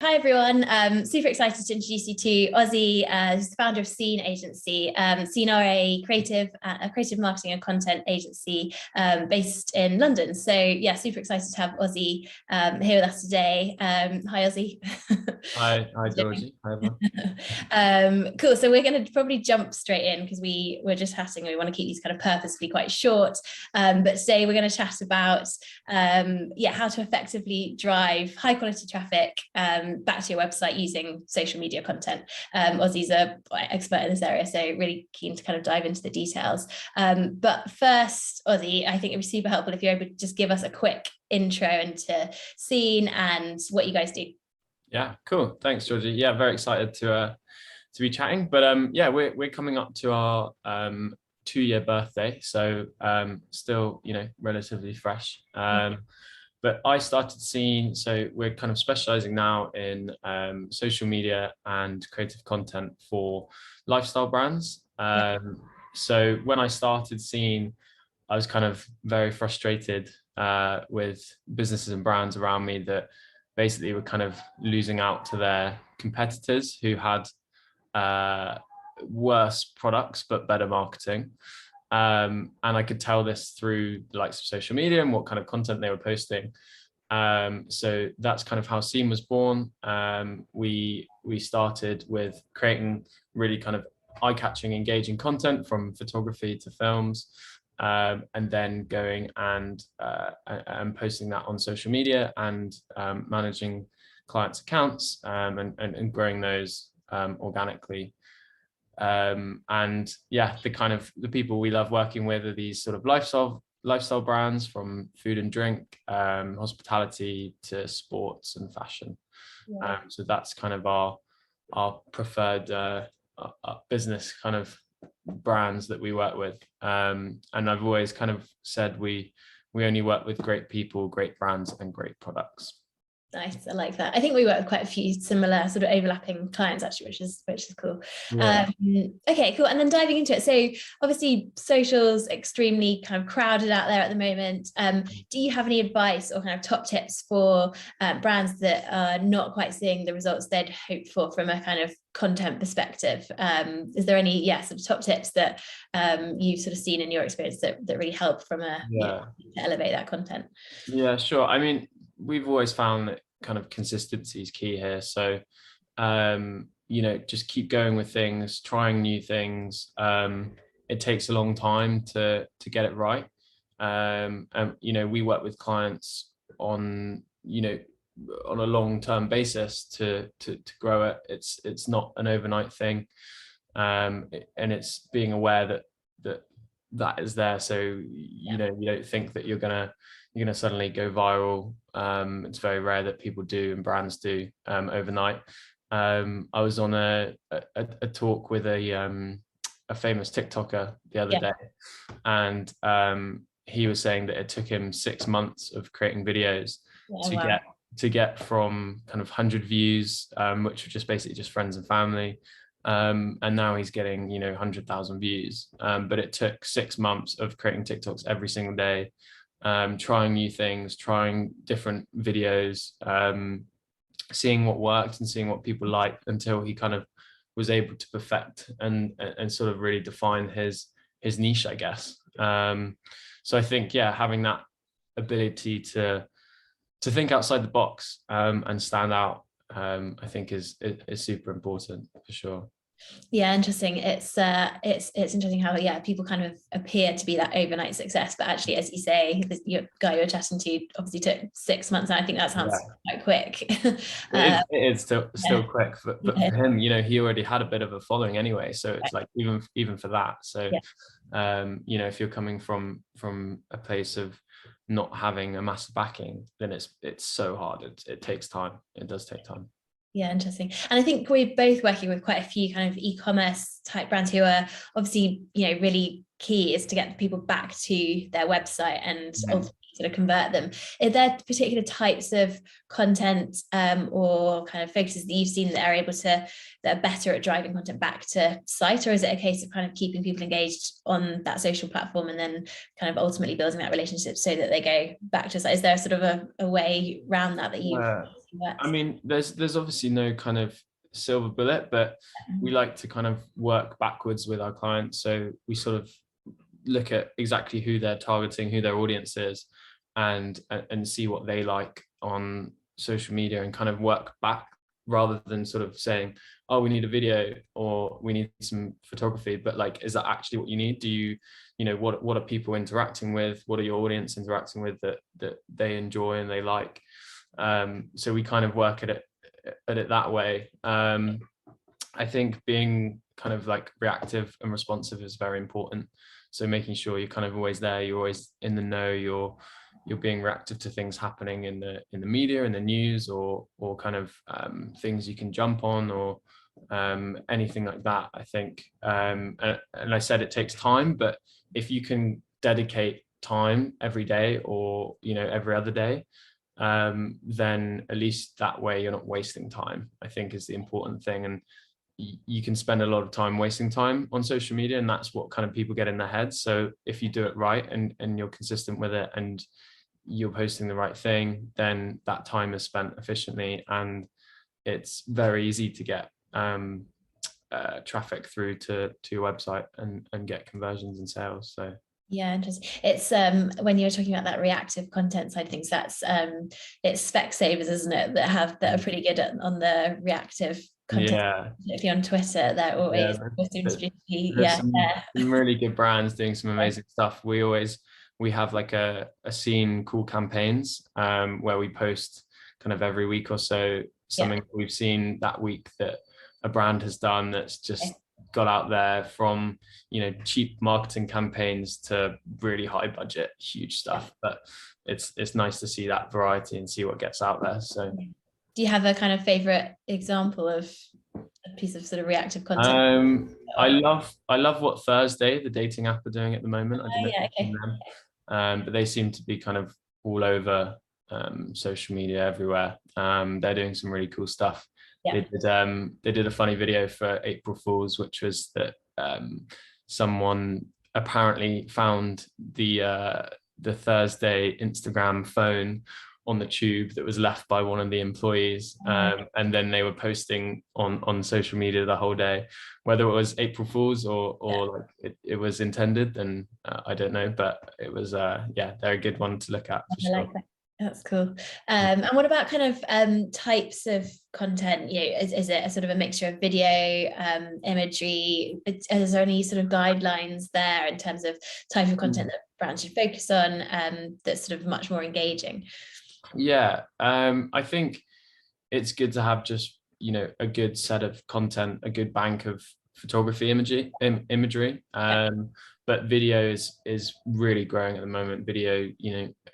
Hi everyone, super excited to introduce you to Ozzi, who's the founder of Scene Agency. Scene are a creative marketing and content agency based in London. So yeah, super excited to have Ozzi here with us today. Hi Ozzi. Hi Georgie. Hi, Cool. So we're going to probably jump straight in because we're just chatting. We want to keep these kind of purposefully quite short. But today we're going to chat about how to effectively drive high quality traffic back to your website using social media content. Ozzi's an expert in this area, so really keen to kind of dive into the details. But first, Ozzi, I think it would be super helpful if you're able to just give us a quick intro into Scene and what you guys do. Yeah, cool. Thanks, Georgie. Yeah, very excited to be chatting. But we're coming up to our 2-year birthday, so still relatively fresh. But I started Scene, so we're kind of specializing now in social media and creative content for lifestyle brands. So when I started Scene, I was kind of very frustrated with businesses and brands around me that basically were kind of losing out to their competitors who had worse products but better marketing. And I could tell this through the likes of social media and what kind of content they were posting. So that's kind of how Scene was born. We started with creating really kind of eye-catching, engaging content from photography to films, and then going and posting that on social media and managing clients' accounts and growing those organically. And yeah, the people we love working with are these sort of lifestyle brands, from food and drink, hospitality to sports and fashion. So that's kind of our preferred business kind of brands that we work with. And I've always kind of said we only work with great people, great brands, and great products. Nice, I like that. I think we work with quite a few similar sort of overlapping clients actually, which is cool. Yeah. Okay, cool. And then diving into it, so obviously social's extremely kind of crowded out there at the moment. Do you have any advice or kind of top tips for brands that are not quite seeing the results they'd hoped for from a kind of content perspective? Is there any sort of top tips that you've sort of seen in your experience that really help from to elevate that content? Yeah, sure. I mean, we've always found that kind of consistency is key here. So, just keep going with things, trying new things. It takes a long time to get it right. And we work with clients on a long-term basis to grow it. It's not an overnight thing, and it's being aware that is there. So you don't think that you're gonna suddenly go viral. It's very rare that people do and brands do overnight. I was on a talk with a famous TikToker the other day, and he was saying that it took him 6 months of creating videos to get from kind of 100 views, which were just basically just friends and family. And now he's getting 100,000 views. But it took 6 months of creating TikToks every single day, trying new things, trying different videos, seeing what worked and seeing what people liked, until he kind of was able to perfect and sort of really define his niche, I guess. So I think having that ability to think outside the box and stand out, I think is super important for sure. Yeah, interesting. It's interesting how people kind of appear to be that overnight success, but actually, as you say, the guy you're chatting to obviously took 6 months, and I think that sounds quite quick. It is still quick, but for him, he already had a bit of a following anyway, so it's like even for that. So if you're coming from a place of not having a massive backing, then it's so hard. It takes time. It does take time. Yeah, interesting. And I think we're both working with quite a few kind of e-commerce type brands who are obviously, really key is to get people back to their website and ultimately sort of convert them. Are there particular types of content or kind of focuses that you've seen that are better at driving content back to site, or is it a case of kind of keeping people engaged on that social platform and then kind of ultimately building that relationship so that they go back to site? Is there sort of a way around that you I mean, there's obviously no kind of silver bullet, but we like to kind of work backwards with our clients. So we sort of look at exactly who they're targeting, who their audience is, and see what they like on social media, and kind of work back, rather than sort of saying, oh, we need a video or we need some photography, but like, is that actually what you need? Do you know, what are people interacting with? What are your audience interacting with that they enjoy and they like? So we kind of work at it that way. I think being kind of like reactive and responsive is very important. So making sure you're kind of always there, you're always in the know, you're being reactive to things happening in the media, in the news, or kind of things you can jump on, or anything like that. I think, and I said it takes time, but if you can dedicate time every day, or every other day, then at least that way you're not wasting time, I think, is the important thing. And you can spend a lot of time wasting time on social media, and that's what kind of people get in their heads. So if you do it right, and you're consistent with it, and you're posting the right thing, then that time is spent efficiently, and it's very easy to get traffic through to your website, and get conversions and sales. So yeah, interesting. It's when you're talking about that reactive content side of things, that's it's Specsavers, isn't it, that are pretty good on the reactive content. Yeah, particularly on Twitter, they're always seems to be some really good brands doing some amazing stuff. We have like a scene called campaigns, where we post kind of every week or so something we've seen that week that a brand has done that's just got out there, from cheap marketing campaigns to really high budget huge stuff. But it's nice to see that variety and see what gets out there. So do you have a kind of favorite example of a piece of sort of reactive content? I love what Thursday, the dating app, are doing at the moment. I don't know if you've seen them, but they seem to be kind of all over social media, everywhere. They're doing some really cool stuff. They did a funny video for April Fools, which was that someone apparently found the Thursday Instagram phone on the tube that was left by one of the employees, and then they were posting on social media the whole day. Whether it was April Fools or like it was intended, then I don't know, but it was they're a good one to look at for sure. Like that. That's cool. And what about kind of types of content? Is it a sort of a mixture of video, imagery? Is there any sort of guidelines there in terms of type of content that brands should focus on, that's sort of much more engaging? Yeah, I think it's good to have just a good set of content, a good bank of photography imagery. But video is really growing at the moment. Video,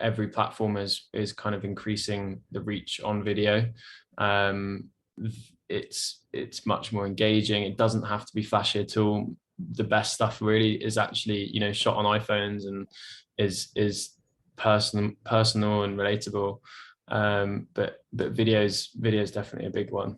every platform is kind of increasing the reach on video. It's much more engaging. It doesn't have to be flashy at all. The best stuff really is actually shot on iPhones, and is personal and relatable. But video is definitely a big one.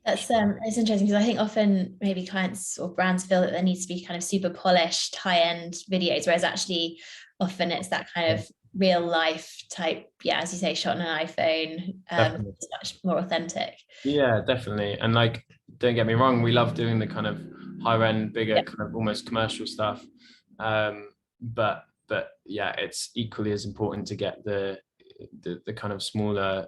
That's it's interesting, because I think often maybe clients or brands feel that there needs to be kind of super polished high-end videos, whereas actually often it's that kind of real life type, as you say, shot on an iPhone. It's much more authentic. Yeah, definitely. And like, don't get me wrong, we love doing the kind of higher end, bigger, kind of almost commercial stuff. But it's equally as important to get the kind of smaller,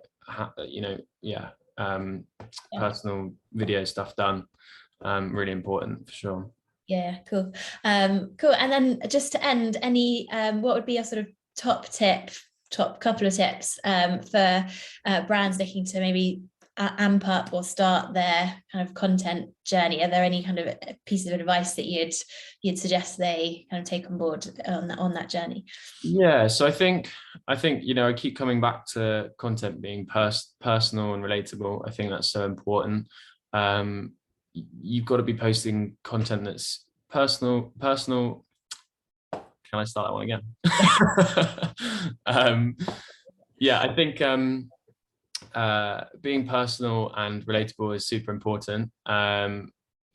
personal video stuff done. Really important for sure. Yeah, cool. Cool. And then just to end, any what would be your sort of top couple of tips for brands looking to maybe amp up or start their kind of content journey? Are there any kind of pieces of advice that you'd suggest they kind of take on board on that journey? Yeah, so I think I keep coming back to content being personal and relatable. I think that's so important. You've got to be posting content that's personal. Can I start that one again? I think being personal and relatable is super important.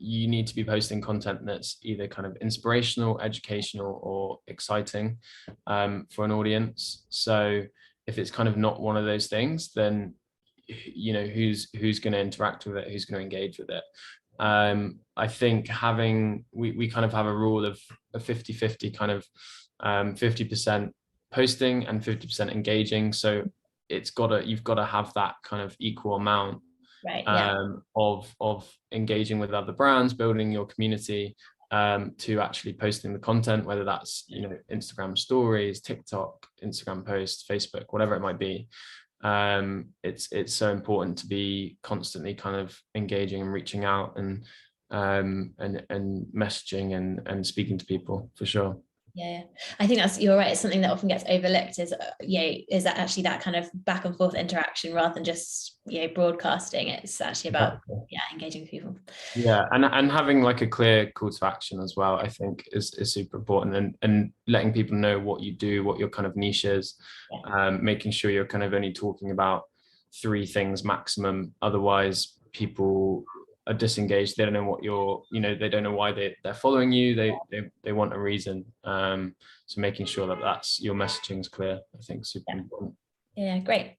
You need to be posting content that's either kind of inspirational, educational, or exciting for an audience. So if it's kind of not one of those things, then who's going to interact with it, who's going to engage with it. I think we kind of have a rule of a 50-50 kind of 50% posting and 50% engaging. So you've got to have that kind of equal amount, right, yeah. Of engaging with other brands, building your community, to actually posting the content, whether that's Instagram stories, TikTok, Instagram posts, Facebook, whatever it might be. It's so important to be constantly kind of engaging and reaching out and messaging and speaking to people, for sure. Yeah, I think you're right. It's something that often gets overlooked is that actually that kind of back and forth interaction rather than just broadcasting. It's actually about engaging with people. Yeah, and having like a clear call to action as well, I think is super important, and letting people know what you do, what your kind of niche is, making sure you're kind of only talking about 3 things maximum. Otherwise, people are disengaged. They don't know what they don't know why they're following you. They want a reason. So making sure that that's your messaging is clear, I think, super important. Yeah, great.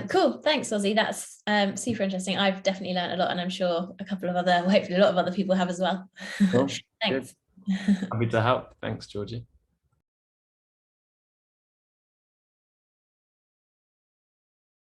Cool. Thanks, Ozzy. That's super interesting. I've definitely learned a lot, and I'm sure hopefully a lot of other people have as well. Cool. Thanks. Happy to help. Thanks, Georgie.